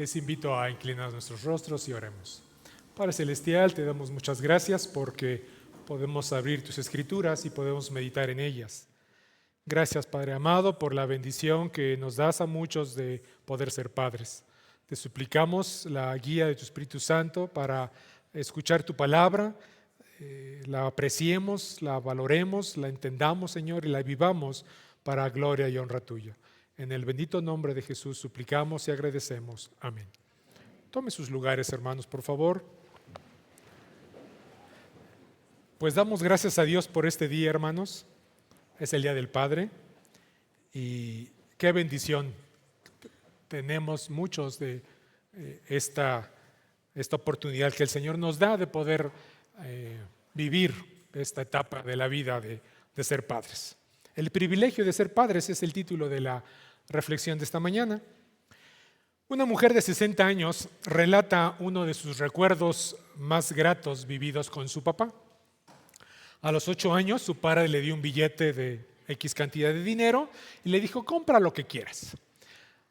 Les invito a inclinar nuestros rostros y oremos. Padre Celestial, te damos muchas gracias porque podemos abrir tus escrituras y podemos meditar en ellas. Gracias, Padre amado, por la bendición que nos das a muchos de poder ser padres. Te suplicamos la guía de tu Espíritu Santo para escuchar tu palabra, la apreciemos, la valoremos, la entendamos, Señor, y la vivamos para gloria y honra tuya. En el bendito nombre de Jesús suplicamos y agradecemos. Amén. Tome sus lugares, hermanos, por favor. Pues damos gracias a Dios por este día, hermanos. Es el Día del Padre y qué bendición. Tenemos muchos de esta oportunidad que el Señor nos da de poder vivir esta etapa de la vida de ser padres. El privilegio de ser padres es el título de la reflexión de esta mañana. Una mujer de 60 años relata uno de sus recuerdos más gratos vividos con su papá. A los 8 años su padre le dio un billete de X cantidad de dinero y le dijo: compra lo que quieras.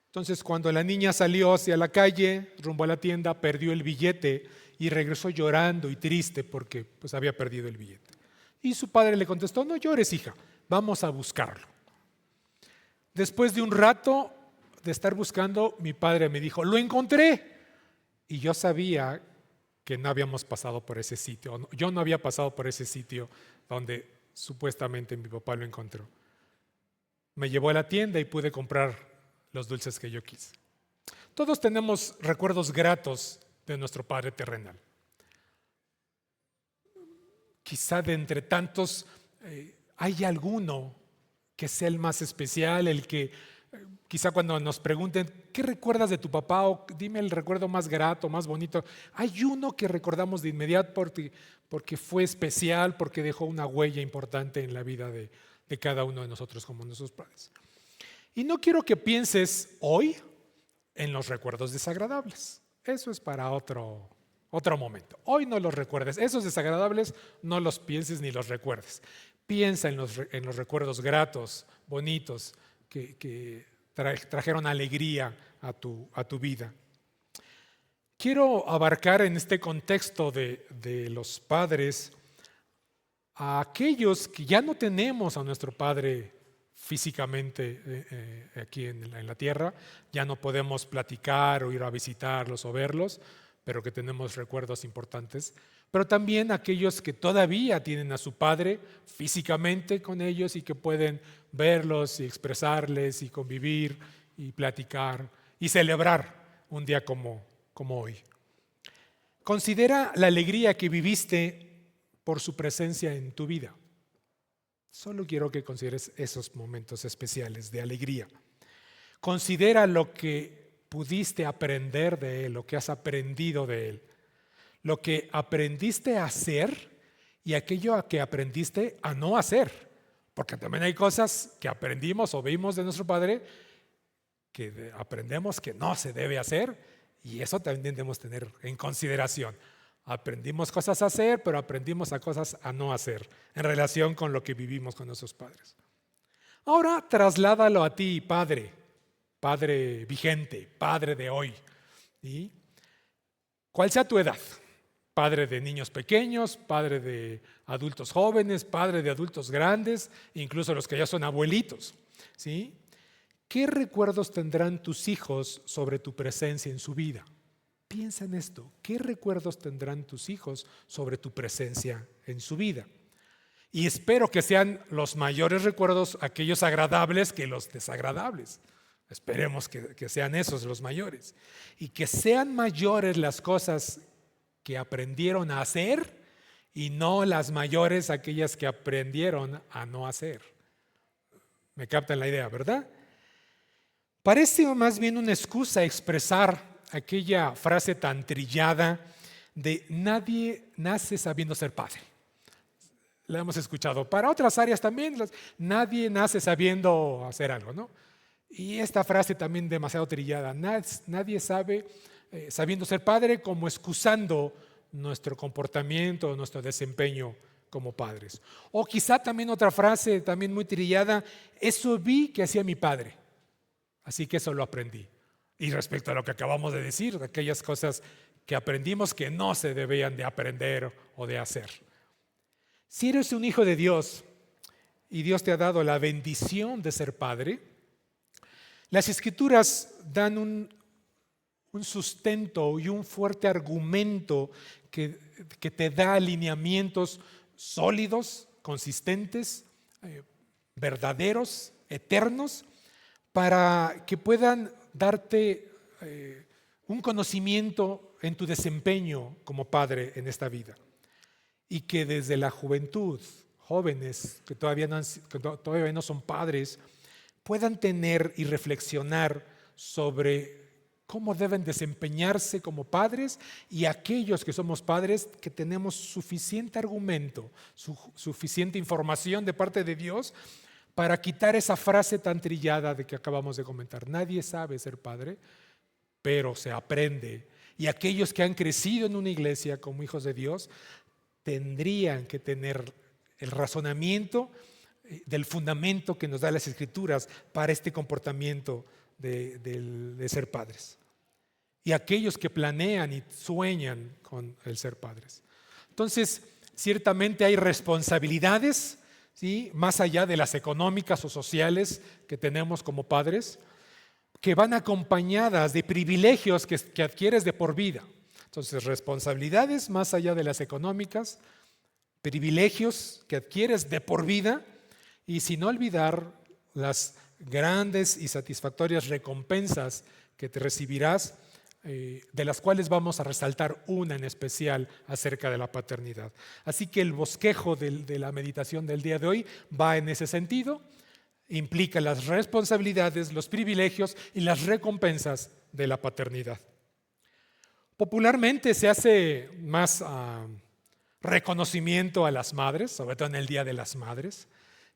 Entonces, cuando la niña salió hacia la calle, rumbo a la tienda, perdió el billete y regresó llorando y triste porque pues había perdido el billete. Y su padre le contestó: no llores, hija, vamos a buscarlo. Después de un rato de estar buscando, mi padre me dijo: lo encontré. Y yo sabía que no habíamos pasado por ese sitio. Yo no había pasado por ese sitio donde supuestamente mi papá lo encontró. Me llevó a la tienda y pude comprar los dulces que yo quise. Todos tenemos recuerdos gratos de nuestro Padre terrenal. Quizá de entre tantos hay alguno que sea el más especial, el que quizá cuando nos pregunten ¿qué recuerdas de tu papá? O dime el recuerdo más grato, más bonito. Hay uno que recordamos de inmediato porque fue especial, porque dejó una huella importante en la vida de cada uno de nosotros como nuestros padres. Y no quiero que pienses hoy en los recuerdos desagradables. Eso es para otro momento. Hoy no los recuerdes. Esos desagradables no los pienses ni los recuerdes. Piensa en los recuerdos gratos, bonitos, que trajeron alegría a tu vida. Quiero abarcar en este contexto de los padres a aquellos que ya no tenemos a nuestro padre físicamente aquí en la tierra, ya no podemos platicar o ir a visitarlos o verlos, pero que tenemos recuerdos importantes, pero también aquellos que todavía tienen a su padre físicamente con ellos y que pueden verlos y expresarles y convivir y platicar y celebrar un día como hoy. Considera la alegría que viviste por su presencia en tu vida. Solo quiero que consideres esos momentos especiales de alegría. Considera lo que pudiste aprender de Él, lo que has aprendido de Él, lo que aprendiste a hacer y aquello a que aprendiste a no hacer. Porque también hay cosas que aprendimos o vimos de nuestro Padre que aprendemos que no se debe hacer y eso también debemos tener en consideración. Aprendimos cosas a hacer, pero aprendimos a cosas a no hacer en relación con lo que vivimos con nuestros padres. Ahora trasládalo a ti, padre vigente, padre de hoy. ¿Sí? ¿Cuál sea tu edad? Padre de niños pequeños, padre de adultos jóvenes, padre de adultos grandes, incluso los que ya son abuelitos. ¿Sí? ¿Qué recuerdos tendrán tus hijos sobre tu presencia en su vida? Piensa en esto. ¿Qué recuerdos tendrán tus hijos sobre tu presencia en su vida? Y espero que sean los mayores recuerdos aquellos agradables que los desagradables. Esperemos que sean esos los mayores. Y que sean mayores las cosas que aprendieron a hacer y no las mayores aquellas que aprendieron a no hacer. ¿Me captan la idea, verdad? Parece más bien una excusa expresar aquella frase tan trillada de nadie nace sabiendo ser padre. La hemos escuchado. Para otras áreas también, nadie nace sabiendo hacer algo, ¿no? Y esta frase también demasiado trillada. Nadie sabe sabiendo ser padre como excusando nuestro comportamiento, nuestro desempeño como padres. O quizá también otra frase también muy trillada, eso vi que hacía mi padre, así que eso lo aprendí. Y respecto a lo que acabamos de decir, de aquellas cosas que aprendimos que no se debían de aprender o de hacer. Si eres un hijo de Dios y Dios te ha dado la bendición de ser padre, las Escrituras dan un sustento y un fuerte argumento que te da alineamientos sólidos, consistentes, verdaderos, eternos, para que puedan darte un conocimiento en tu desempeño como padre en esta vida. Y que desde la juventud, jóvenes que todavía no son padres, puedan tener y reflexionar sobre cómo deben desempeñarse como padres, y aquellos que somos padres que tenemos suficiente argumento, suficiente información de parte de Dios para quitar esa frase tan trillada de que acabamos de comentar. Nadie sabe ser padre, pero se aprende. Y aquellos que han crecido en una iglesia como hijos de Dios tendrían que tener el razonamiento del fundamento que nos da las Escrituras para este comportamiento de ser padres. Y aquellos que planean y sueñan con el ser padres. Entonces, ciertamente hay responsabilidades, ¿sí?, más allá de las económicas o sociales que tenemos como padres, que van acompañadas de privilegios que adquieres de por vida. Entonces, responsabilidades más allá de las económicas, privilegios que adquieres de por vida, y sin olvidar las grandes y satisfactorias recompensas que te recibirás, de las cuales vamos a resaltar una en especial acerca de la paternidad. Así que el bosquejo de la meditación del día de hoy va en ese sentido. Implica las responsabilidades, los privilegios y las recompensas de la paternidad. Popularmente se hace más reconocimiento a las madres, sobre todo en el Día de las Madres,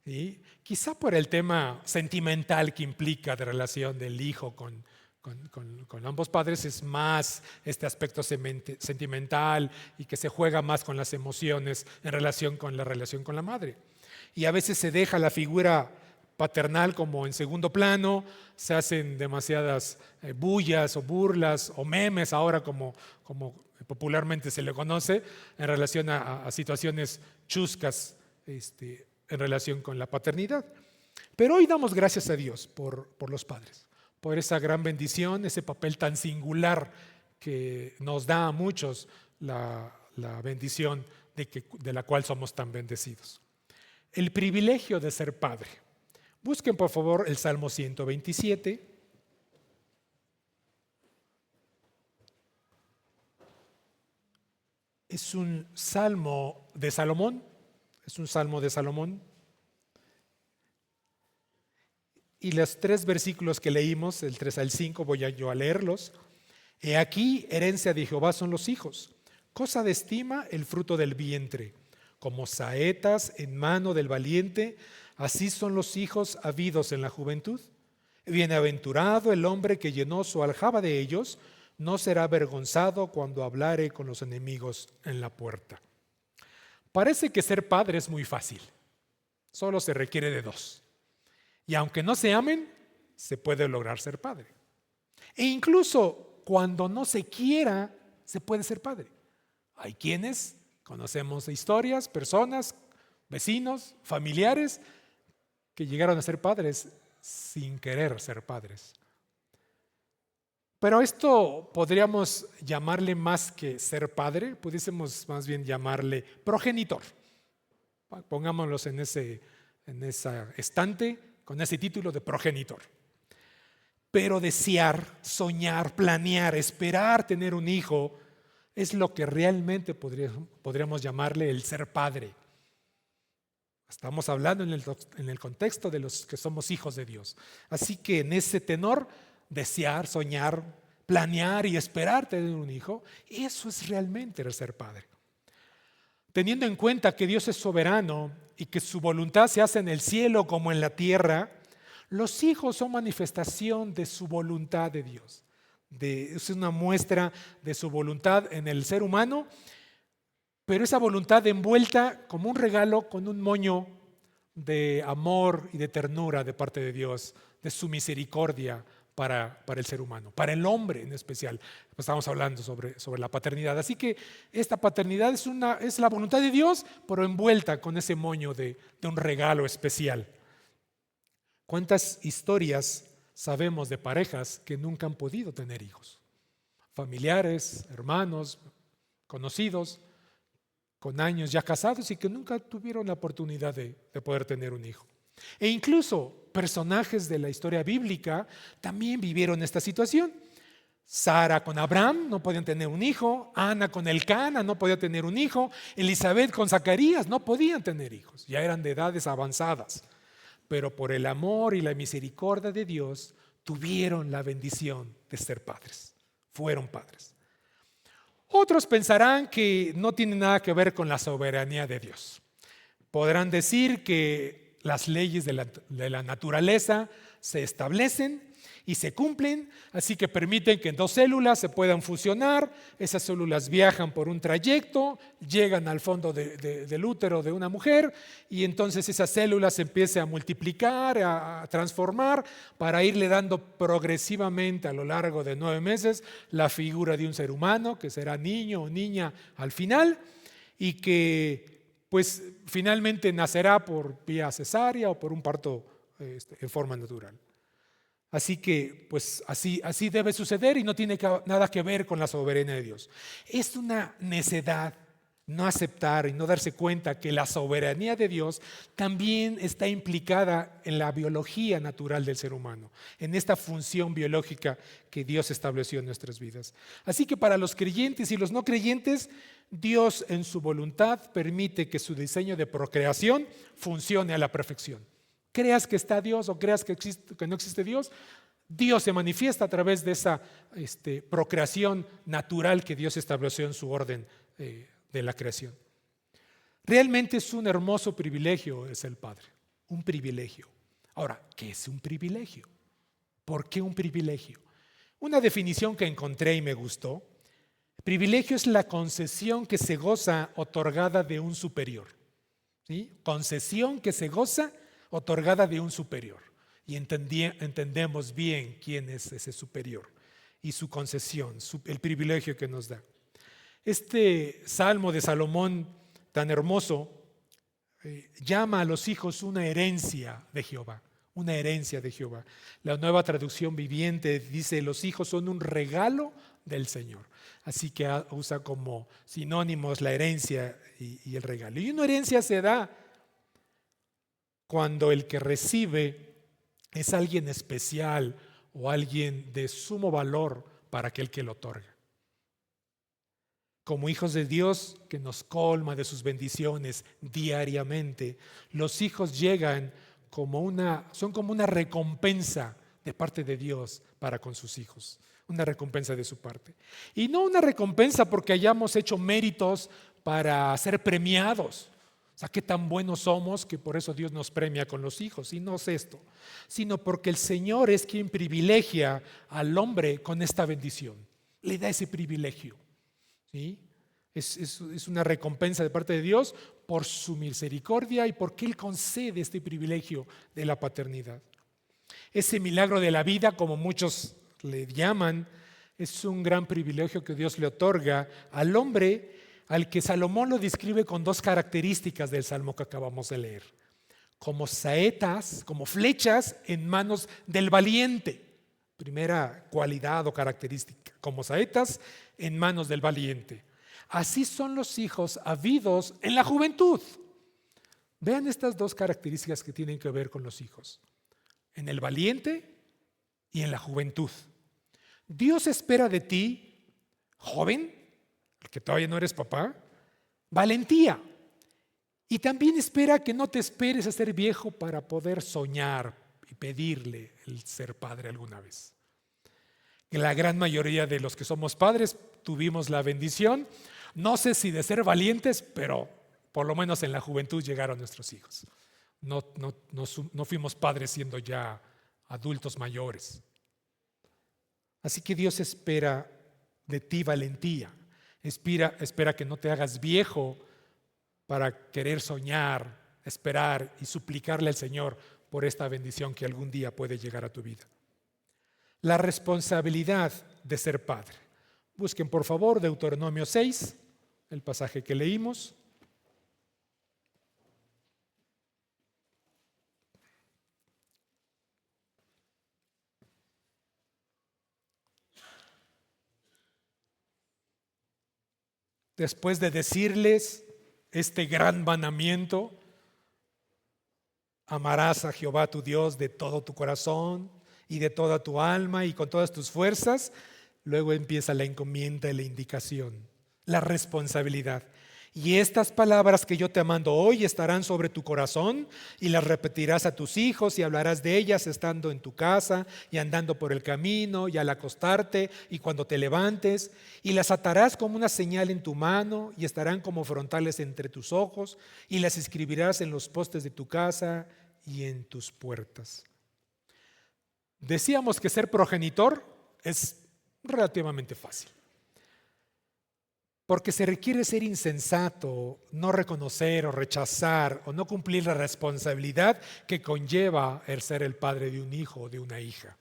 ¿sí?, quizá por el tema sentimental que implica de relación del hijo con ambos padres. Es más este aspecto sentimental y que se juega más con las emociones en relación con la madre. Y a veces se deja la figura paternal como en segundo plano, se hacen demasiadas bullas o burlas o memes ahora como popularmente se le conoce, en relación a situaciones chuscas en relación con la paternidad. Pero hoy damos gracias a Dios por los padres, por esa gran bendición, ese papel tan singular que nos da a muchos la bendición de la cual somos tan bendecidos. El privilegio de ser padre. Busquen por favor el Salmo 127. Es un salmo de Salomón. Y los 3 versículos que leímos, el 3 al 5, voy yo a leerlos. He aquí, herencia de Jehová son los hijos, cosa de estima el fruto del vientre. Como saetas en mano del valiente, así son los hijos habidos en la juventud. Bienaventurado el hombre que llenó su aljaba de ellos, no será avergonzado cuando hablare con los enemigos en la puerta. Parece que ser padre es muy fácil, solo se requiere de 2. Y aunque no se amen, se puede lograr ser padre. E incluso cuando no se quiera, se puede ser padre. Hay quienes conocemos historias, personas, vecinos, familiares, que llegaron a ser padres sin querer ser padres. Pero esto podríamos llamarle más que ser padre, pudiésemos más bien llamarle progenitor. Pongámoslos en esa estante con ese título de progenitor. Pero desear, soñar, planear, esperar tener un hijo es lo que realmente podríamos llamarle el ser padre. Estamos hablando en el contexto de los que somos hijos de Dios. Así que en ese tenor, desear, soñar, planear y esperar tener un hijo, eso es realmente el ser padre. Teniendo en cuenta que Dios es soberano y que su voluntad se hace en el cielo como en la tierra, los hijos son manifestación de su voluntad de Dios. Es una muestra de su voluntad en el ser humano, pero esa voluntad envuelta como un regalo con un moño de amor y de ternura de parte de Dios, de su misericordia para el ser humano, para el hombre en especial. Estamos hablando sobre la paternidad. Así que esta paternidad es la voluntad de Dios, pero envuelta con ese moño de un regalo especial. ¿Cuántas historias sabemos de parejas que nunca han podido tener hijos? Familiares, hermanos, conocidos, con años ya casados y que nunca tuvieron la oportunidad de poder tener un hijo. E incluso personajes de la historia bíblica también vivieron esta situación. Sara con Abraham no podían tener un hijo, Ana con Elcana no podía tener un hijo, Elizabeth con Zacarías no podían tener hijos, ya eran de edades avanzadas, pero por el amor y la misericordia de Dios tuvieron la bendición de ser padres, fueron padres. Otros pensarán que no tiene nada que ver con la soberanía de Dios. Podrán decir que las leyes de la naturaleza se establecen y se cumplen, así que permiten que dos células se puedan fusionar, esas células viajan por un trayecto, llegan al fondo del útero de una mujer y entonces esas células se empiezan a multiplicar, a transformar para irle dando progresivamente a lo largo de 9 meses la figura de un ser humano que será niño o niña al final y que pues finalmente nacerá por vía cesárea o por un parto en forma natural. Así que, pues así debe suceder y no tiene nada que ver con la soberanía de Dios. Es una necedad no aceptar y no darse cuenta que la soberanía de Dios también está implicada en la biología natural del ser humano, en esta función biológica que Dios estableció en nuestras vidas. Así que para los creyentes y los no creyentes, Dios en su voluntad permite que su diseño de procreación funcione a la perfección. Creas que está Dios o creas que no existe Dios, Dios se manifiesta a través de esa procreación natural que Dios estableció en su orden de la creación. Realmente es un hermoso privilegio, es el Padre, un privilegio. Ahora, ¿qué es un privilegio? ¿Por qué un privilegio? Una definición que encontré y me gustó: privilegio es la concesión que se goza otorgada de un superior. ¿Sí? Concesión que se goza otorgada de un superior. Y entendemos bien quién es ese superior y su concesión, el privilegio que nos da. Este salmo de Salomón tan hermoso llama a los hijos una herencia de Jehová, una herencia de Jehová. La Nueva Traducción Viviente dice: los hijos son un regalo del Señor. Así que usa como sinónimos la herencia y el regalo. Y una herencia se da cuando el que recibe es alguien especial o alguien de sumo valor para aquel que lo otorga. Como hijos de Dios que nos colma de sus bendiciones diariamente, los hijos llegan son como una recompensa de parte de Dios para con sus hijos, una recompensa de su parte. Y no una recompensa porque hayamos hecho méritos para ser premiados. O sea, qué tan buenos somos que por eso Dios nos premia con los hijos. Y no es esto, sino porque el Señor es quien privilegia al hombre con esta bendición. Le da ese privilegio. ¿Sí? Es una recompensa de parte de Dios por su misericordia y porque Él concede este privilegio de la paternidad. Ese milagro de la vida, como muchos le llaman, es un gran privilegio que Dios le otorga al hombre, al que Salomón lo describe con dos características del salmo que acabamos de leer: como saetas, como flechas en manos del valiente. Primera cualidad o característica, como saetas en manos del valiente. Así son los hijos habidos en la juventud. Vean estas dos características que tienen que ver con los hijos: en el valiente y en la juventud. Dios espera de ti, joven, el que todavía no eres papá, valentía. Y también espera que no te esperes a ser viejo para poder soñar y pedirle el ser padre alguna vez. La gran mayoría de los que somos padres tuvimos la bendición, no sé si de ser valientes, pero por lo menos en la juventud llegaron nuestros hijos. No fuimos padres siendo ya adultos mayores. Así que Dios espera de ti valentía. Espera que no te hagas viejo para querer soñar, esperar y suplicarle al Señor por esta bendición que algún día puede llegar a tu vida. la responsabilidad de ser padre. Busquen por favor Deuteronomio 6, el pasaje que leímos. Después de decirles este gran mandamiento: amarás a Jehová tu Dios de todo tu corazón y de toda tu alma y con todas tus fuerzas. Luego empieza la encomienda y la indicación, la responsabilidad. Y estas palabras que yo te mando hoy estarán sobre tu corazón y las repetirás a tus hijos y hablarás de ellas estando en tu casa y andando por el camino y al acostarte y cuando te levantes, y las atarás como una señal en tu mano y estarán como frontales entre tus ojos, y las escribirás en los postes de tu casa y en tus puertas. Decíamos que ser progenitor es relativamente fácil, porque se requiere ser insensato, no reconocer o rechazar o no cumplir la responsabilidad que conlleva el ser el padre de un hijo o de una hija.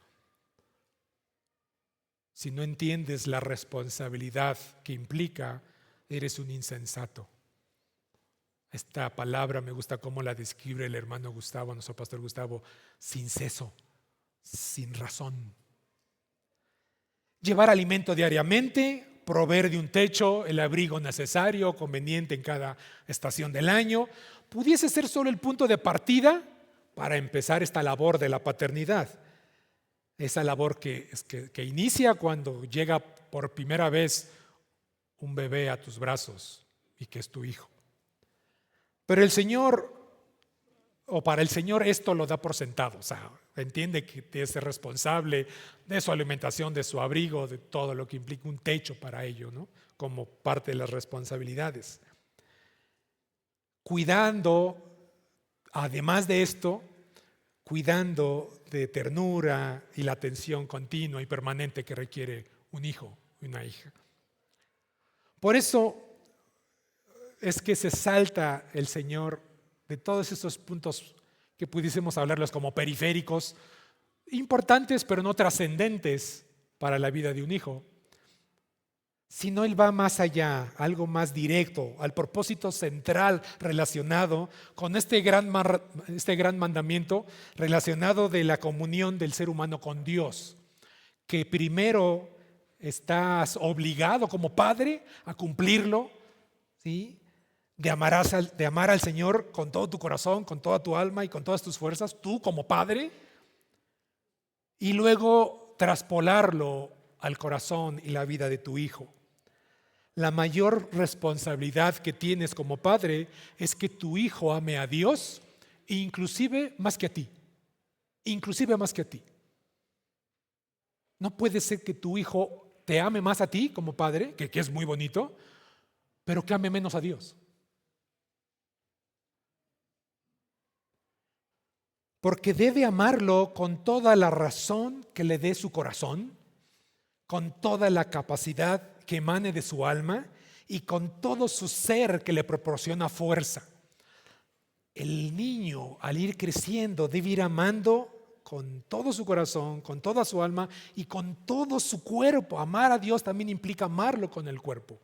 Si no entiendes la responsabilidad que implica, eres un insensato. Esta palabra me gusta cómo la describe el hermano Gustavo, nuestro pastor Gustavo: sin seso, sin razón. Llevar alimento diariamente, proveer de un techo, el abrigo necesario, conveniente en cada estación del año, pudiese ser solo el punto de partida para empezar esta labor de la paternidad. Esa labor que inicia cuando llega por primera vez un bebé a tus brazos y que es tu hijo. Pero el Señor, o para el Señor, esto lo da por sentado. O sea, entiende que debe ser responsable de su alimentación, de su abrigo, de todo lo que implica un techo para ello, ¿no? Como parte de las responsabilidades. Cuidando, además de esto, cuidando de ternura y la atención continua y permanente que requiere un hijo y una hija. Por eso es que se salta el Señor de todos esos puntos que pudiésemos hablarlos como periféricos, importantes pero no trascendentes para la vida de un hijo, sino Él va más allá, algo más directo, al propósito central relacionado con este gran mandamiento, relacionado de la comunión del ser humano con Dios, que primero estás obligado como padre a cumplirlo, ¿sí? De amar al Señor con todo tu corazón, con toda tu alma y con todas tus fuerzas, tú como padre, y luego traspolarlo al corazón y la vida de tu hijo. La mayor responsabilidad que tienes como padre es que tu hijo ame a Dios, inclusive más que a ti. Inclusive más que a ti. No puede ser que tu hijo te ame más a ti como padre, que es muy bonito, pero que ame menos a Dios. Porque debe amarlo con toda la razón que le dé su corazón, con toda la capacidad que emane de su alma y con todo su ser que le proporciona fuerza. El niño, al ir creciendo, debe ir amando con todo su corazón, con toda su alma y con todo su cuerpo. Amar a Dios también implica amarlo con el cuerpo,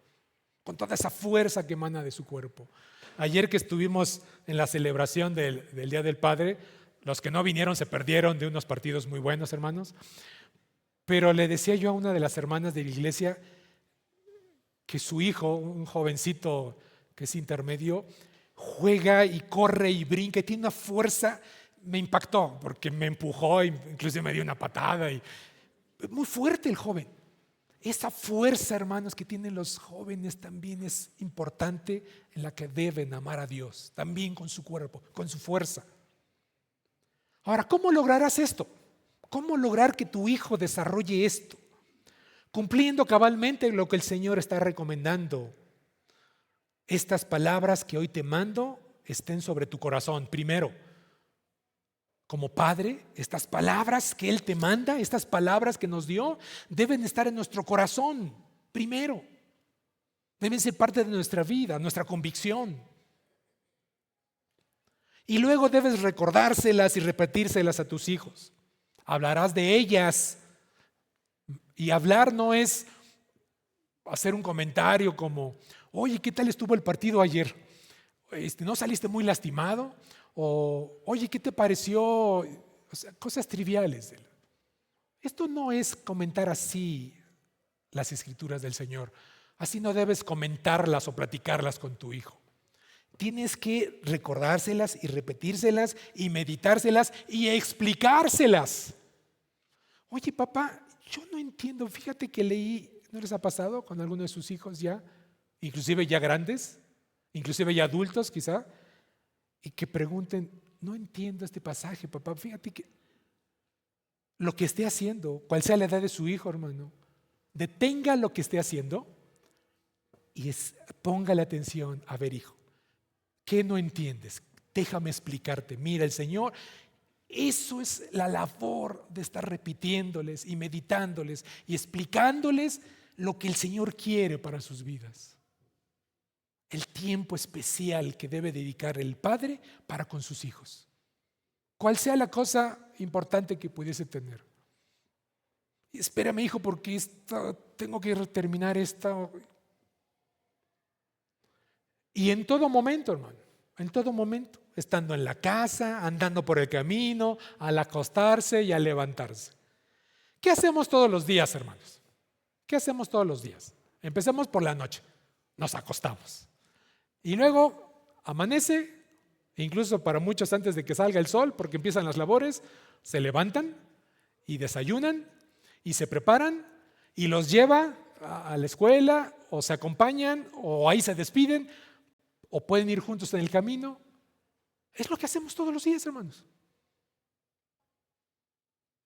con toda esa fuerza que emana de su cuerpo. Ayer que estuvimos en la celebración del Día del Padre, los que no vinieron se perdieron de unos partidos muy buenos, hermanos. Pero le decía yo a una de las hermanas de la iglesia que su hijo, un jovencito que es intermedio, juega y corre y brinca y tiene una fuerza. Me impactó porque me empujó, incluso me dio una patada. Muy fuerte el joven. Esa fuerza, hermanos, que tienen los jóvenes también es importante, en la que deben amar a Dios, también con su cuerpo, con su fuerza. Ahora, ¿cómo lograrás esto? ¿Cómo lograr que tu hijo desarrolle esto? Cumpliendo cabalmente lo que el Señor está recomendando. Estas palabras que hoy te mando estén sobre tu corazón. Primero, como padre, estas palabras que Él te manda, estas palabras que nos dio, deben estar en nuestro corazón. Primero, deben ser parte de nuestra vida, nuestra convicción. Y luego debes recordárselas y repetírselas a tus hijos. Hablarás de ellas Y hablar no es hacer un comentario como, oye, ¿qué tal estuvo el partido ayer? ¿No saliste muy lastimado? O, oye, ¿qué te pareció? O sea, cosas triviales. Esto no es comentar así las escrituras del Señor. Así no debes comentarlas o platicarlas con tu hijo. Tienes que recordárselas y repetírselas y meditárselas y explicárselas. Oye, papá, yo no entiendo. Fíjate que leí, ¿no les ha pasado con alguno de sus hijos ya? Inclusive ya grandes, inclusive ya adultos quizá, y que pregunten, no entiendo este pasaje, papá. Fíjate que lo que esté haciendo, cual sea la edad de su hijo, hermano, detenga lo que esté haciendo y ponga la atención. A ver, hijo, ¿qué no entiendes? Déjame explicarte. Mira, el Señor, eso es la labor de estar repitiéndoles y meditándoles y explicándoles lo que el Señor quiere para sus vidas. El tiempo especial que debe dedicar el padre para con sus hijos. Cual sea la cosa importante que pudiese tener. Espérame, hijo, porque tengo que terminar esta. Y en todo momento, hermano, en todo momento, estando en la casa, andando por el camino, al acostarse y al levantarse. ¿Qué hacemos todos los días, hermanos? ¿Qué hacemos todos los días? Empecemos por la noche, nos acostamos. Y luego amanece, incluso para muchos antes de que salga el sol, porque empiezan las labores, se levantan y desayunan y se preparan y los lleva a la escuela o se acompañan o ahí se despiden o pueden ir juntos en el camino. Es lo que hacemos todos los días, hermanos.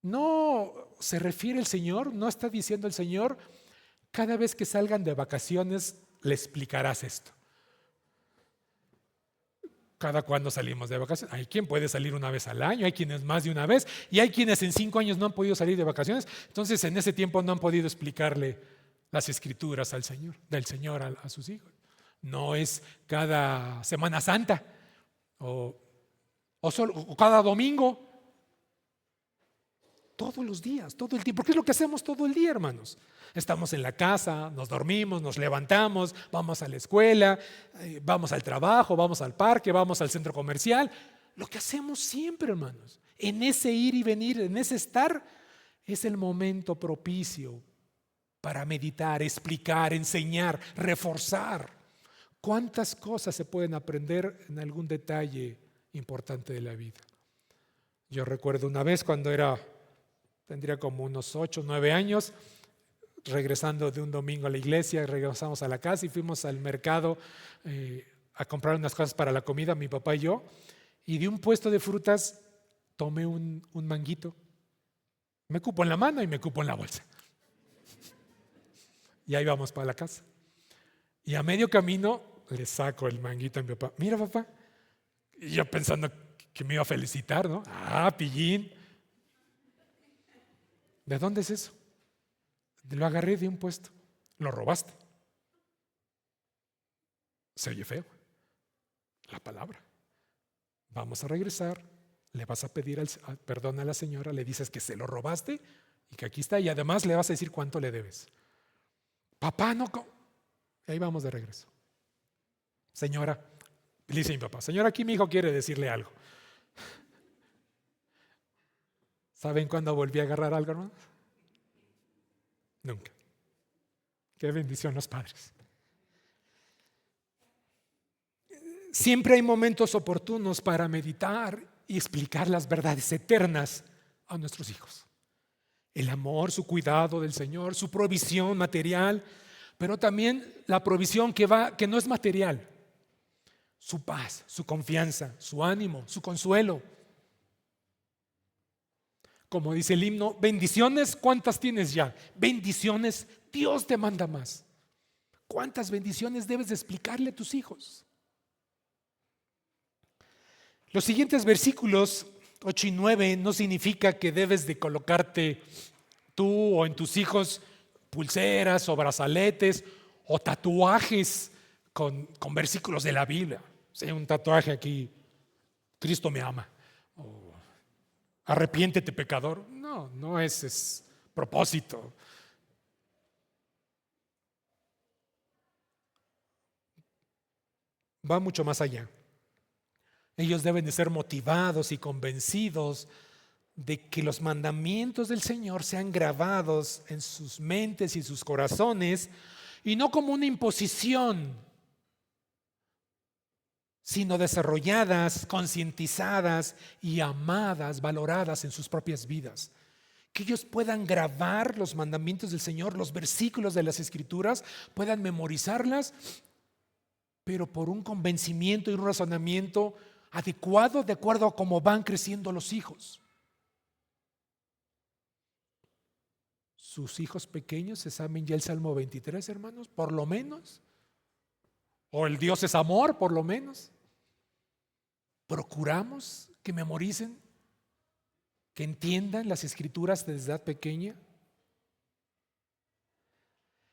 No se refiere el Señor, no está diciendo el Señor, cada vez que salgan de vacaciones le explicarás esto. Cada cuando salimos de vacaciones. Hay quien puede salir una vez al año, hay quienes más de una vez, y hay quienes en 5 años no han podido salir de vacaciones. Entonces en ese tiempo no han podido explicarle las escrituras al Señor, del Señor a sus hijos. No es cada Semana Santa o cada domingo. Todos los días, todo el tiempo. Porque es lo que hacemos todo el día, hermanos. Estamos en la casa, nos dormimos, nos levantamos, vamos a la escuela, vamos al trabajo, vamos al parque, vamos al centro comercial. Lo que hacemos siempre, hermanos. En ese ir y venir, en ese estar, es el momento propicio para meditar, explicar, enseñar, reforzar. ¿Cuántas cosas se pueden aprender en algún detalle importante de la vida? Yo recuerdo una vez cuando tendría como unos 8 o 9 años, regresando de un domingo a la iglesia, regresamos a la casa y fuimos al mercado a comprar unas cosas para la comida, mi papá y yo, y de un puesto de frutas tomé un manguito. Me cupo en la mano y me cupo en la bolsa. Y ahí vamos para la casa. Y a medio camino le saco el manguito a mi papá. Mira, papá. Y yo pensando que me iba a felicitar, ¿no? Ah, pillín. ¿De dónde es eso? Lo agarré de un puesto. Lo robaste. Se oye feo la palabra. Vamos a regresar. Le vas a pedir perdón a la señora. Le dices que se lo robaste y que aquí está. Y además le vas a decir cuánto le debes. Papá, no. Y ahí vamos de regreso. Señora, le dice mi papá, señora, aquí mi hijo quiere decirle algo. ¿Saben cuándo volví a agarrar algo, hermano? Nunca. Qué bendición los padres. Siempre hay momentos oportunos para meditar y explicar las verdades eternas a nuestros hijos. El amor, su cuidado del Señor, su provisión material, pero también la provisión que no es material. Su paz, su confianza, su ánimo, su consuelo. Como dice el himno, bendiciones, ¿cuántas tienes ya? Bendiciones, Dios te manda más. ¿Cuántas bendiciones debes de explicarle a tus hijos? Los siguientes versículos 8 y 9 no significa que debes de colocarte tú o en tus hijos pulseras o brazaletes o tatuajes con versículos de la Biblia. O sea, un tatuaje aquí, Cristo me ama, arrepiéntete pecador. No es propósito. va mucho más allá. Ellos deben de ser motivados y convencidos de que los mandamientos del Señor sean grabados en sus mentes y sus corazones, y no como una imposición, sino desarrolladas, concientizadas y amadas, valoradas en sus propias vidas. Que ellos puedan grabar los mandamientos del Señor, los versículos de las Escrituras, puedan memorizarlas, pero por un convencimiento y un razonamiento adecuado, de acuerdo a cómo van creciendo los hijos. Sus hijos pequeños se saben ya el Salmo 23, hermanos, por lo menos. O el Dios es amor, por lo menos. Procuramos que memoricen, que entiendan las Escrituras desde edad pequeña.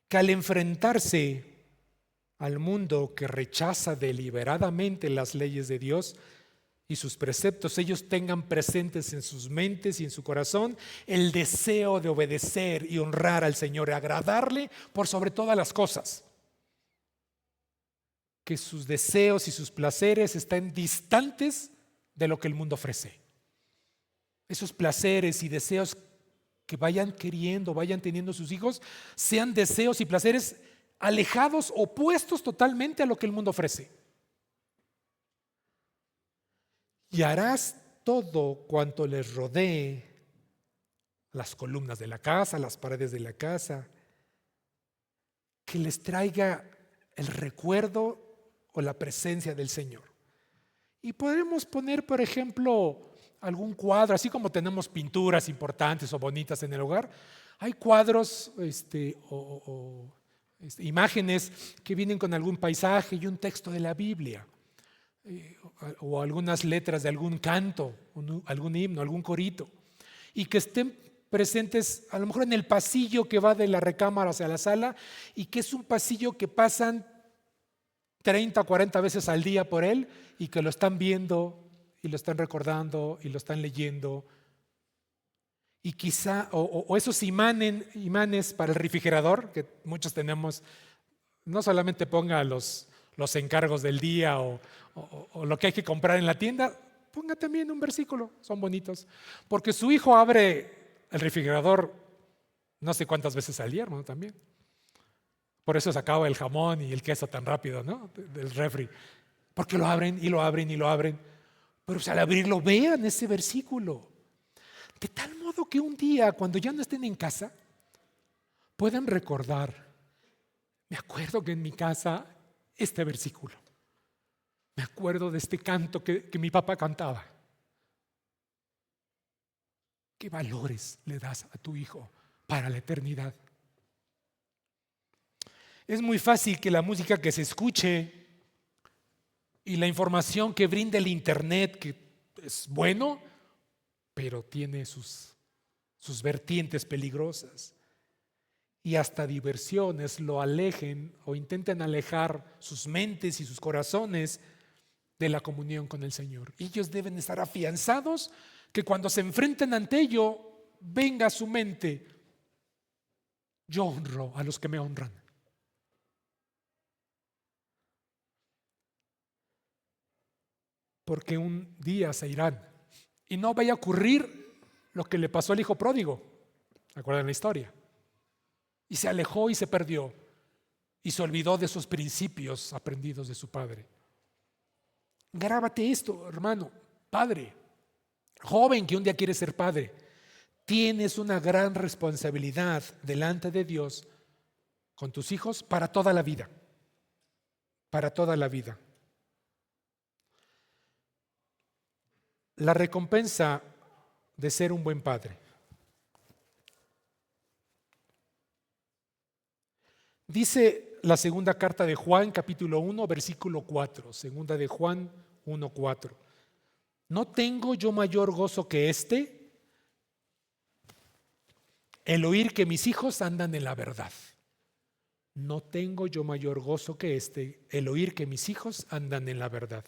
Que al enfrentarse al mundo que rechaza deliberadamente las leyes de Dios y sus preceptos, ellos tengan presentes en sus mentes y en su corazón el deseo de obedecer y honrar al Señor y agradarle por sobre todas las cosas. Que sus deseos y sus placeres estén distantes de lo que el mundo ofrece. Esos placeres y deseos que vayan queriendo, vayan teniendo sus hijos, sean deseos y placeres alejados, opuestos totalmente a lo que el mundo ofrece. Y harás todo cuanto les rodee, las columnas de la casa, las paredes de la casa, que les traiga el recuerdo o la presencia del Señor. Y podemos poner, por ejemplo, algún cuadro, así como tenemos pinturas importantes o bonitas en el hogar, hay cuadros imágenes que vienen con algún paisaje y un texto de la Biblia, o algunas letras de algún canto, algún himno, algún corito, y que estén presentes a lo mejor en el pasillo que va de la recámara hacia la sala, y que es un pasillo que pasan 30 o 40 veces al día por él, y que lo están viendo y lo están recordando y lo están leyendo. Y quizá, o esos imanes para el refrigerador que muchos tenemos, no solamente ponga los encargos del día o lo que hay que comprar en la tienda, ponga también un versículo, son bonitos. Porque su hijo abre el refrigerador no sé cuántas veces al día, hermano, también. Por eso se acaba el jamón y el queso tan rápido, ¿no? Del refri. Porque lo abren y lo abren y lo abren. Pero pues, al abrirlo, vean ese versículo. De tal modo que un día, cuando ya no estén en casa, puedan recordar, me acuerdo que en mi casa este versículo, me acuerdo de este canto que mi papá cantaba. ¿Qué valores le das a tu hijo para la eternidad? Es muy fácil que la música que se escuche y la información que brinda el internet, que es bueno, pero tiene sus vertientes peligrosas, y hasta diversiones lo alejen o intenten alejar sus mentes y sus corazones de la comunión con el Señor. Ellos deben estar afianzados que cuando se enfrenten ante ello, venga a su mente: yo honro a los que me honran. Porque un día se irán y no vaya a ocurrir lo que le pasó al hijo pródigo. ¿Recuerdan la historia? Y se alejó y se perdió y se olvidó de esos principios aprendidos de su padre. Grábate esto, hermano, padre, joven que un día quiere ser padre. Tienes una gran responsabilidad delante de Dios con tus hijos para toda la vida. Para toda la vida. La recompensa de ser un buen padre. Dice la segunda carta de Juan, capítulo 1, versículo 4. Segunda de Juan 1, 4. ¿No tengo yo mayor gozo que este? El oír que mis hijos andan en la verdad. No tengo yo mayor gozo que este, el oír que mis hijos andan en la verdad.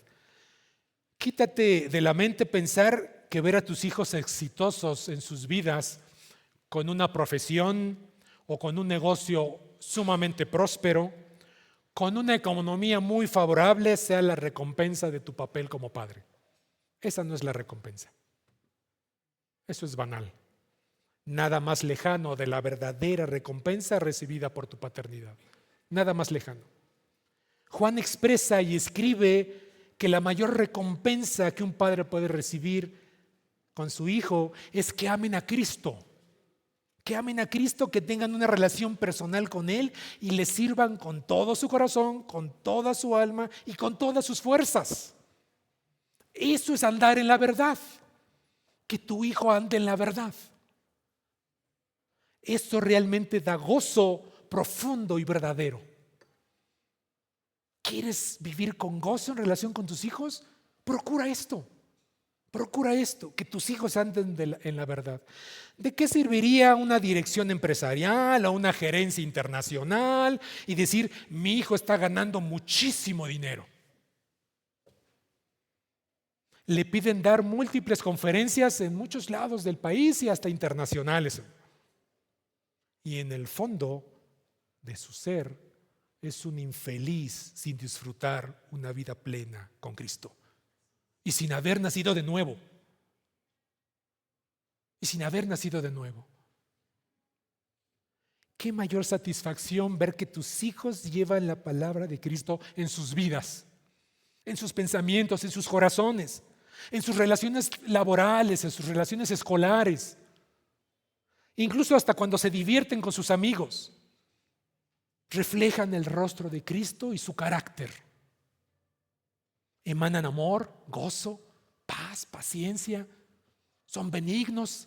Quítate de la mente pensar que ver a tus hijos exitosos en sus vidas, con una profesión o con un negocio sumamente próspero, con una economía muy favorable sea la recompensa de tu papel como padre. Esa no es la recompensa. Eso es banal. Nada más lejano de la verdadera recompensa recibida por tu paternidad. Nada más lejano. Juan expresa y escribe que la mayor recompensa que un padre puede recibir con su hijo es que amen a Cristo. Que amen a Cristo, que tengan una relación personal con Él y le sirvan con todo su corazón, con toda su alma y con todas sus fuerzas. Eso es andar en la verdad. Que tu hijo ande en la verdad. Eso realmente da gozo profundo y verdadero. ¿Quieres vivir con gozo en relación con tus hijos? Procura esto. Procura esto, que tus hijos anden en la verdad. ¿De qué serviría una dirección empresarial o una gerencia internacional y decir, mi hijo está ganando muchísimo dinero? Le piden dar múltiples conferencias en muchos lados del país y hasta internacionales. Y en el fondo de su ser es un infeliz sin disfrutar una vida plena con Cristo. Y sin haber nacido de nuevo. Y sin haber nacido de nuevo. Qué mayor satisfacción ver que tus hijos llevan la palabra de Cristo en sus vidas, en sus pensamientos, en sus corazones, en sus relaciones laborales, en sus relaciones escolares, incluso hasta cuando se divierten con sus amigos. Reflejan el rostro de Cristo y su carácter. Emanan amor, gozo, paz, paciencia, son benignos,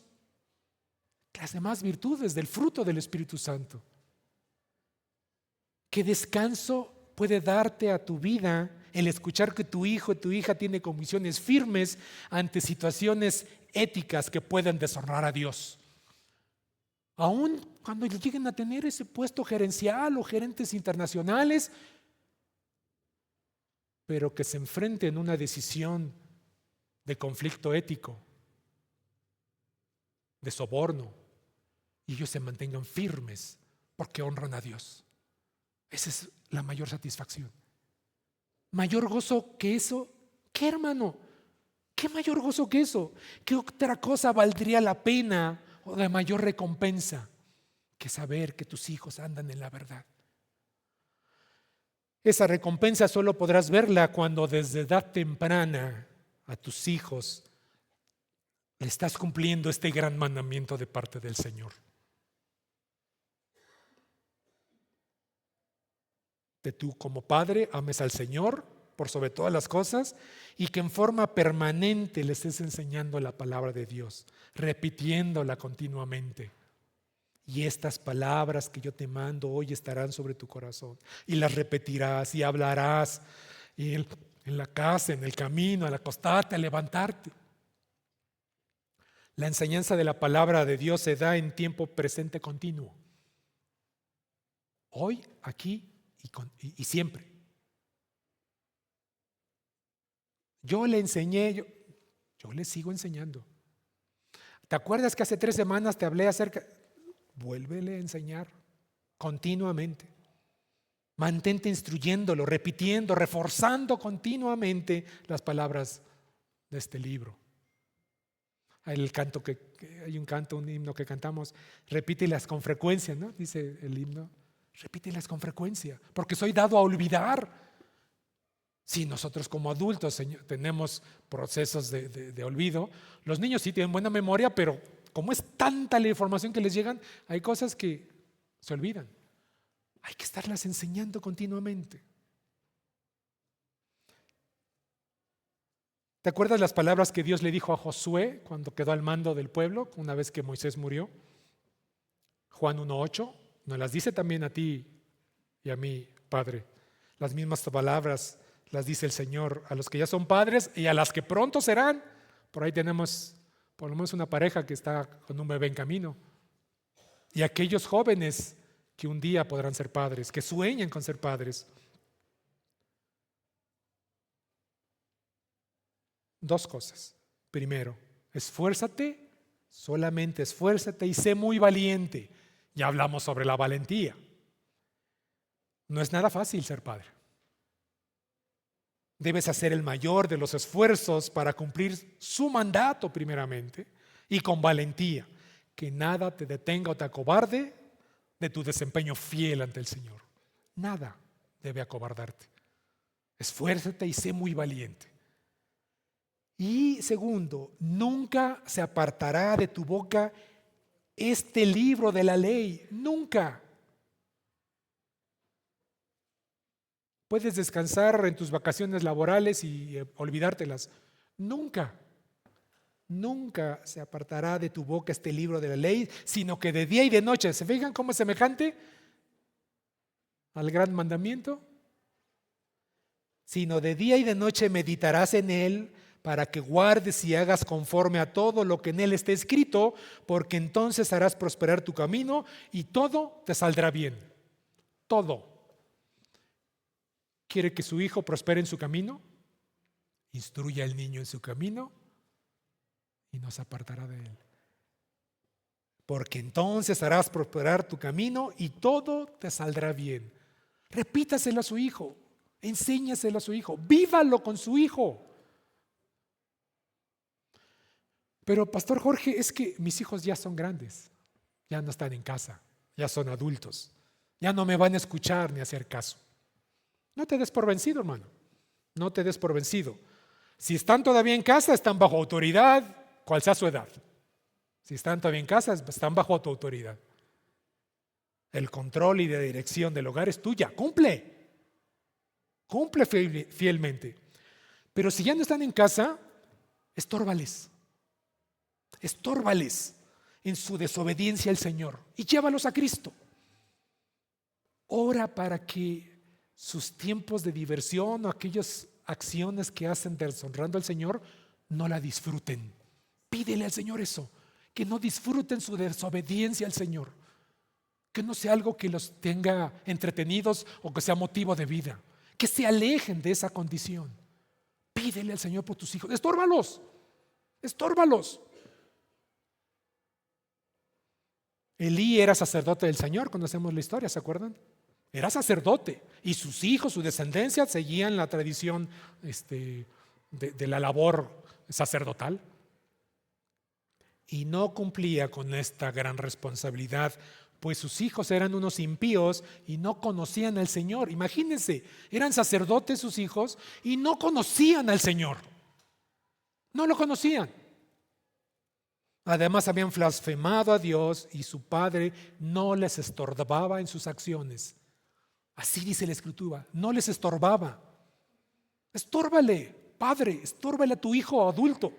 las demás virtudes del fruto del Espíritu Santo. ¿Qué descanso puede darte a tu vida el escuchar que tu hijo o tu hija tiene convicciones firmes ante situaciones éticas que pueden deshonrar a Dios? Aún cuando lleguen a tener ese puesto gerencial o gerentes internacionales, pero que se enfrenten a una decisión de conflicto ético, de soborno, y ellos se mantengan firmes porque honran a Dios. Esa es la mayor satisfacción. Mayor gozo que eso, ¿qué, hermano? ¿Qué mayor gozo que eso? ¿Qué otra cosa valdría la pena o de mayor recompensa que saber que tus hijos andan en la verdad? Esa recompensa solo podrás verla cuando desde edad temprana a tus hijos le estás cumpliendo este gran mandamiento de parte del Señor. Que tú como padre ames al Señor por sobre todas las cosas y que en forma permanente le estés enseñando la palabra de Dios, repitiéndola continuamente. Y estas palabras que yo te mando hoy estarán sobre tu corazón y las repetirás y hablarás y en la casa, en el camino, al acostarte, al levantarte. La enseñanza de la palabra de Dios se da en tiempo presente continuo. Hoy, aquí y siempre. Yo le enseñé, yo le sigo enseñando. ¿Te acuerdas que hace 3 semanas te hablé acerca? Vuélvele a enseñar continuamente. Mantente instruyéndolo, repitiendo, reforzando continuamente las palabras de este libro. Hay un canto, un himno que cantamos, repítelas con frecuencia, ¿no? Dice el himno, repítelas con frecuencia, porque soy dado a olvidar. Sí, nosotros como adultos, Señor, tenemos procesos de olvido. Los niños sí tienen buena memoria, pero como es tanta la información que les llegan, hay cosas que se olvidan. Hay que estarlas enseñando continuamente. ¿Te acuerdas las palabras que Dios le dijo a Josué cuando quedó al mando del pueblo, una vez que Moisés murió? Juan 1:8, nos las dice también a ti y a mí, Padre. Las mismas palabras las dice el Señor a los que ya son padres y a las que pronto serán. Por ahí tenemos por lo menos una pareja que está con un bebé en camino. Y aquellos jóvenes que un día podrán ser padres, que sueñan con ser padres. 2 cosas. Primero, esfuérzate, solamente esfuérzate y sé muy valiente. Ya hablamos sobre la valentía. No es nada fácil ser padre. Debes hacer el mayor de los esfuerzos para cumplir su mandato primeramente y con valentía. Que nada te detenga o te acobarde de tu desempeño fiel ante el Señor. Nada debe acobardarte. Esfuérzate y sé muy valiente. Y segundo, nunca se apartará de tu boca este libro de la ley. Nunca. Puedes descansar en tus vacaciones laborales y olvidártelas. Nunca, nunca se apartará de tu boca este libro de la ley, sino que de día y de noche. ¿Se fijan cómo es semejante al gran mandamiento? Sino de día y de noche meditarás en él para que guardes y hagas conforme a todo lo que en él esté escrito, porque entonces harás prosperar tu camino y todo te saldrá bien. Todo. ¿Quiere que su hijo prospere en su camino? Instruya al niño en su camino y no se apartará de él. Porque entonces harás prosperar tu camino y todo te saldrá bien. Repítaselo a su hijo, enséñaselo a su hijo, vívalo con su hijo. Pero Pastor Jorge, es que mis hijos ya son grandes, ya no están en casa, ya son adultos, ya no me van a escuchar ni hacer caso. No te des por vencido, hermano. No te des por vencido. Si están todavía en casa, están bajo autoridad, cual sea su edad. Si están todavía en casa, están bajo tu autoridad. El control y la dirección del hogar es tuya. Cumple. Cumple fielmente. Pero si ya no están en casa, estórbales. Estórbales en su desobediencia al Señor y llévalos a Cristo. Ora para que sus tiempos de diversión o aquellas acciones que hacen deshonrando al Señor no la disfruten. Pídele al Señor eso, que no disfruten su desobediencia al Señor, que no sea algo que los tenga entretenidos o que sea motivo de vida, que se alejen de esa condición. Pídele al Señor por tus hijos, estórbalos, estórbalos. Elí era sacerdote del Señor, conocemos la historia, ¿se acuerdan? Era sacerdote y sus hijos, su descendencia seguían la tradición de la labor sacerdotal y no cumplía con esta gran responsabilidad, pues sus hijos eran unos impíos y no conocían al Señor. Imagínense, eran sacerdotes sus hijos y no conocían al Señor, no lo conocían. Además habían blasfemado a Dios y su padre no les estorbaba en sus acciones. Así dice la Escritura, no les estorbaba. Estórbale, padre, estórbale a tu hijo adulto.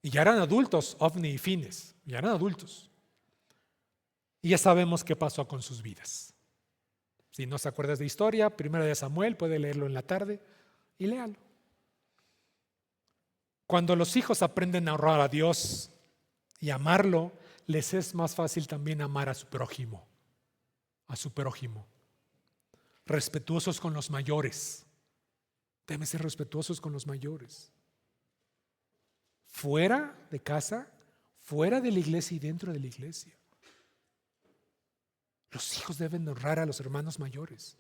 Y ya eran adultos, Ofni y Fines, ya eran adultos. Y ya sabemos qué pasó con sus vidas. Si no se acuerdas de historia, Primera de Samuel, puede leerlo en la tarde y léalo. Cuando los hijos aprenden a honrar a Dios y amarlo, les es más fácil también amar a su prójimo, respetuosos con los mayores. Deben ser respetuosos con los mayores. Fuera de casa, fuera de la iglesia y dentro de la iglesia. Los hijos deben honrar a los hermanos mayores,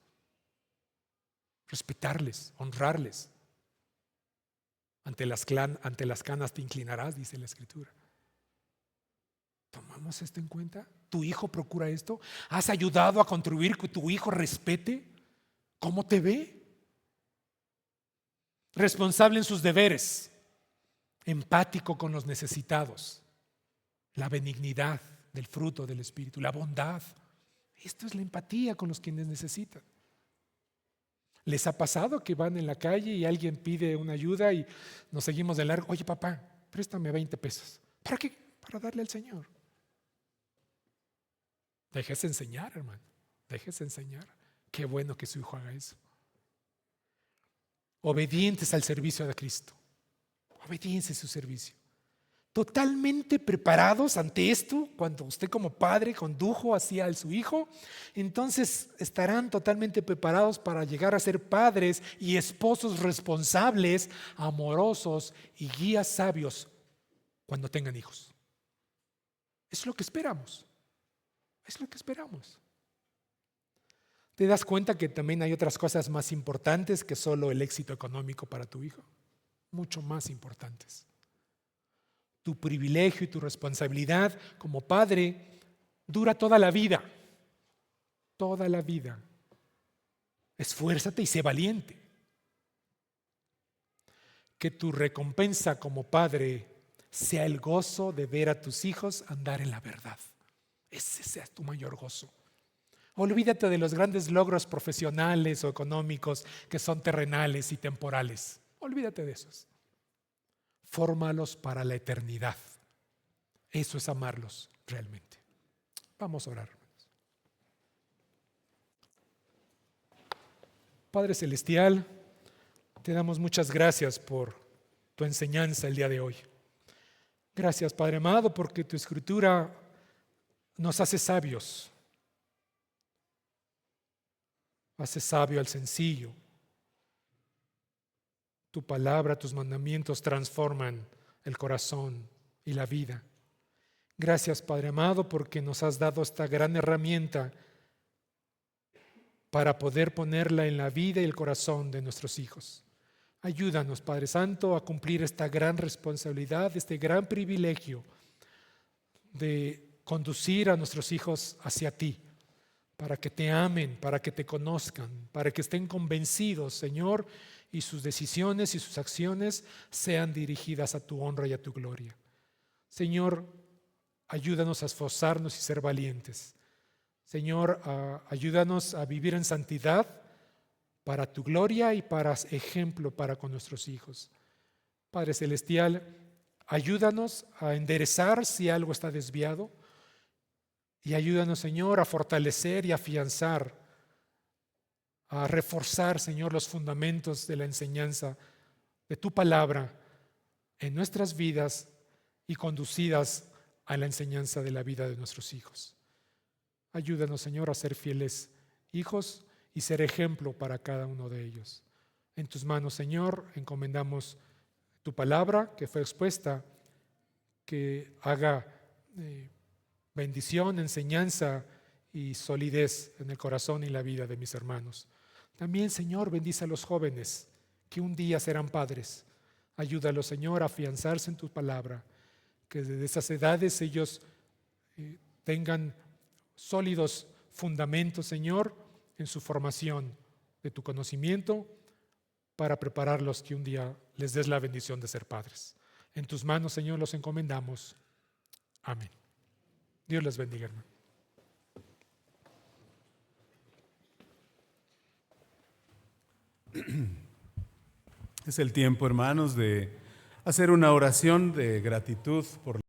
respetarles, honrarles. Ante las canas te inclinarás, dice la Escritura. ¿Tomamos esto en cuenta? ¿Tu hijo procura esto? ¿Has ayudado a contribuir que tu hijo respete cómo te ve? Responsable en sus deberes, empático con los necesitados, la benignidad del fruto del Espíritu, la bondad. Esto es la empatía con los quienes necesitan. ¿Les ha pasado que van en la calle y alguien pide una ayuda y nos seguimos de largo? Oye, papá, préstame 20 pesos. ¿Para qué? Para darle al Señor. Déjese enseñar, hermano. Déjese enseñar. Qué bueno que su hijo haga eso. Obedientes al servicio de Cristo. Obediencia a su servicio. Totalmente preparados ante esto, cuando usted como padre condujo así a su hijo, entonces estarán totalmente preparados para llegar a ser padres y esposos responsables, amorosos y guías sabios cuando tengan hijos. Es lo que esperamos. Es lo que esperamos. ¿Te das cuenta que también hay otras cosas más importantes que solo el éxito económico para tu hijo? Mucho más importantes. Tu privilegio y tu responsabilidad como padre dura toda la vida. Toda la vida. Esfuérzate y sé valiente. Que tu recompensa como padre sea el gozo de ver a tus hijos andar en la verdad. Ese sea tu mayor gozo. Olvídate de los grandes logros profesionales o económicos que son terrenales y temporales. Olvídate de esos. Fórmalos para la eternidad. Eso es amarlos realmente. Vamos a orar. Padre Celestial, te damos muchas gracias por tu enseñanza el día de hoy. Gracias, Padre amado, porque tu escritura nos hace sabios. Hace sabio al sencillo. Tu palabra, tus mandamientos transforman el corazón y la vida. Gracias, Padre amado, porque nos has dado esta gran herramienta para poder ponerla en la vida y el corazón de nuestros hijos. Ayúdanos, Padre Santo, a cumplir esta gran responsabilidad, este gran privilegio de conducir a nuestros hijos hacia ti, para que te amen, para que te conozcan, para que estén convencidos, Señor, y sus decisiones y sus acciones sean dirigidas a tu honra y a tu gloria. Señor, ayúdanos a esforzarnos y ser valientes. Señor, ayúdanos a vivir en santidad para tu gloria y para ejemplo para con nuestros hijos. Padre Celestial, ayúdanos a enderezar si algo está desviado y ayúdanos, Señor, a fortalecer y afianzar, a reforzar, Señor, los fundamentos de la enseñanza de tu palabra en nuestras vidas y conducidas a la enseñanza de la vida de nuestros hijos. Ayúdanos, Señor, a ser fieles hijos y ser ejemplo para cada uno de ellos. En tus manos, Señor, encomendamos tu palabra que fue expuesta, que haga bendición, enseñanza y solidez en el corazón y la vida de mis hermanos. También, Señor, bendice a los jóvenes que un día serán padres. Ayúdalos, Señor, a afianzarse en tu palabra, que desde esas edades ellos tengan sólidos fundamentos, Señor, en su formación de tu conocimiento, para prepararlos que un día les des la bendición de ser padres. En tus manos, Señor, los encomendamos. Amén. Dios les bendiga, hermano. Es el tiempo, hermanos, de hacer una oración de gratitud por